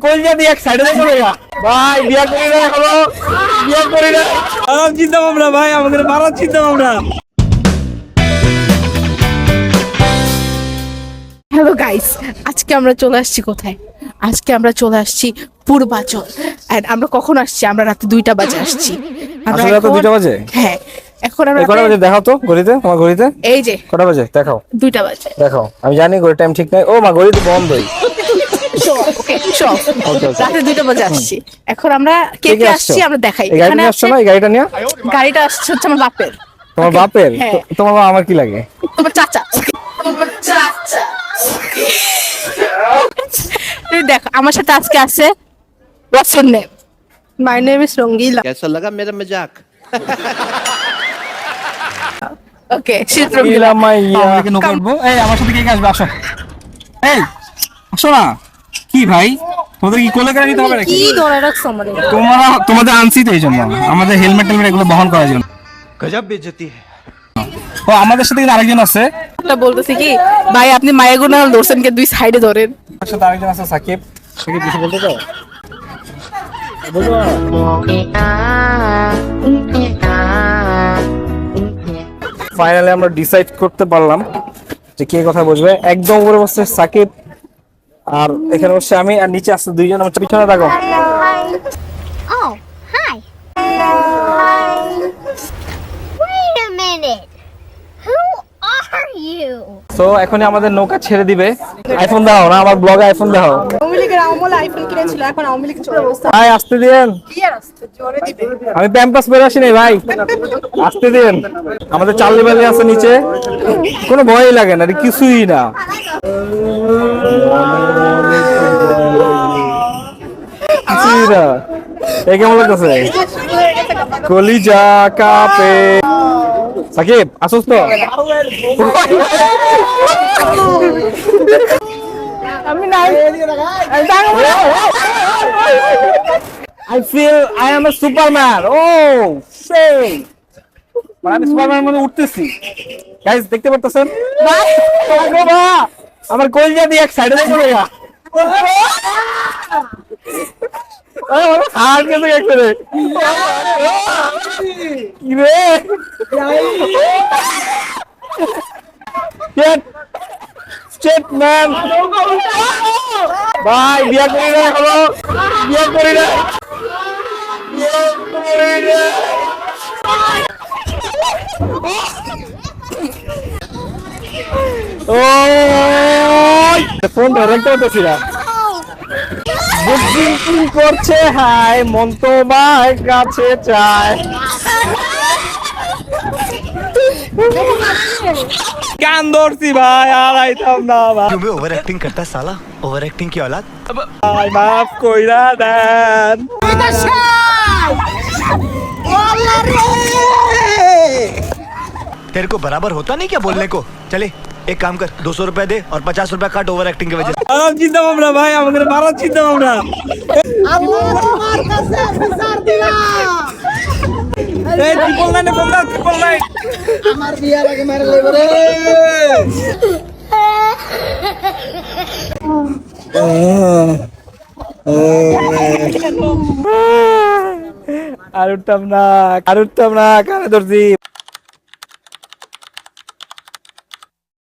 কলজা দিয়ে এক সাইডে চলে গা ভাই, বিয়া করি না এখনো, বিয়া করি না। চিন্তা ভাবনা ভাই, আমাদের মারার চিন্তা ভাবনা। হ্যালো গাইস, আজকে আমরা চলে আসছি কোথায়? আজকে আমরা চলে আসছি পূর্বাচল। এন্ড আমরা কখন আসছি? আমরা রাতে 2টা বাজে আসছি। আসলে রাতে 2টা বাজে? হ্যাঁ, এখন আমরা কটা বাজে দেখাও তো ঘড়িতে, তোমার ঘড়িতে এই যে কটা বাজে দেখাও। 2টা বাজে দেখাও, আমি জানি ঘড়ি টাইম ঠিক নাই। ও মা, ঘড়ি তো বন্ধই। ওকে সব রাতে 2টা বাজে আসছি। এখন আমরা কে কে আসছি আমরা দেখাই। এই গাড়ি নিয়ে আসছো না? এই গাড়িটা নিয়ে? গাড়িটা আসছে হচ্ছে আমার বাপের। তোমার বাপের? হ্যাঁ। তোমার বাবা আমার কি লাগে? তোমার চাচা। তুমি দেখো আমার সাথে আজকে আছে What's your name? My name is Rongila. कैसा लगा मेरा मजाक? Okay, she's ইলা Rongila. মাইয়া, আমাকে নৌকা উঠবো। এই আমার সাথে কে কে আসবে? আসো, এই আসো না। কি ভাই, তোমাদের কি কোলে করে নিতে হবে নাকি? কি ধরে রাখছো আমারে? তোমাদের আনছি তো এই জন্য, আমাদের হেলমেট টেলমেট এগুলো বহন করার জন্য। गजब बेइज्जती है। ও আমাদের সাথে কিন্তু আরেকজন আছে। এটা বলতেছি কি ভাই, আপনি মায়াগুনা ধরছেন কে? 2 সাইডে ধরেন। আমার সাথে আরেকজন আছে সাকিব। সাকিব কিছু বলতে চাও? বলো। ফাইনালি আমরা ডিসাইড করতে পারলাম যে কে কথা বুঝবে। একদম উপরে বসছে সাকিব, আর এখানে বসছে আমি, আর নিচে আসছে 2জন। আমার পিছনে থাকো। Oh, hi. Wait a minute. Who are you? তো এখনই আমাদের নৌকা ছেড়ে দিবে। আইফোন দাও না, আমার ব্লগে আইফোন দাও। আওয়ামী লীগের আমল আইফোন কিনেছিল, এখন আওয়ামী লীগ চলে অবস্থা। ভাই আসতে দিন, কি আর আসছে জোরে দিবে। আমি প্যাম্পাস পরে আসি নাই ভাই, আসতে দিন। আমাদের চার্লি ভ্যালি আছে নিচে, কোনো ভয়ই লাগে না, কিছুই না। কিছুই না। এই কেমন লাগতেছে? কলিজা কাপে। সাকিব আসুস তো? আমি নাই I feel I am a Superman. Oh, shit. আমি সুপারম্যান মনে উঠতেছি। গাইস দেখতে পারতেছেন? বাবা, আমার কলজা দিয়ে এক সাইডে চলে গা। আর কেন একবারে? কি রে? Shit man. ভাই বিয়া করি না এখনো, বিয়া করি না। ফোন ধরে করতেছি না, বুকিং করছে। হাই মন তোমার কাছে চায়। গান ধরছি ভাই, আর আইতাম না ভাই। क्यों बे ओवर एक्टिंग करता है साला, ओवर एक्टिंग की औलाद। ভাই মাফ কইরা দেন। तेरे को बराबर होता नहीं क्या बोलने को? चले एक काम कर, 200 रुपए दे और 50 रुपए काट ओवर एक्टिंग की वजह से। আমার চিন্তা ভাবনা ভাই, আমাদের মারার চিন্তা ভাবনা। এই ট্রিপল নাইনে ফোন দাও, ট্রিপল নাইন। আর উঠতাম না, কানে ধরছি।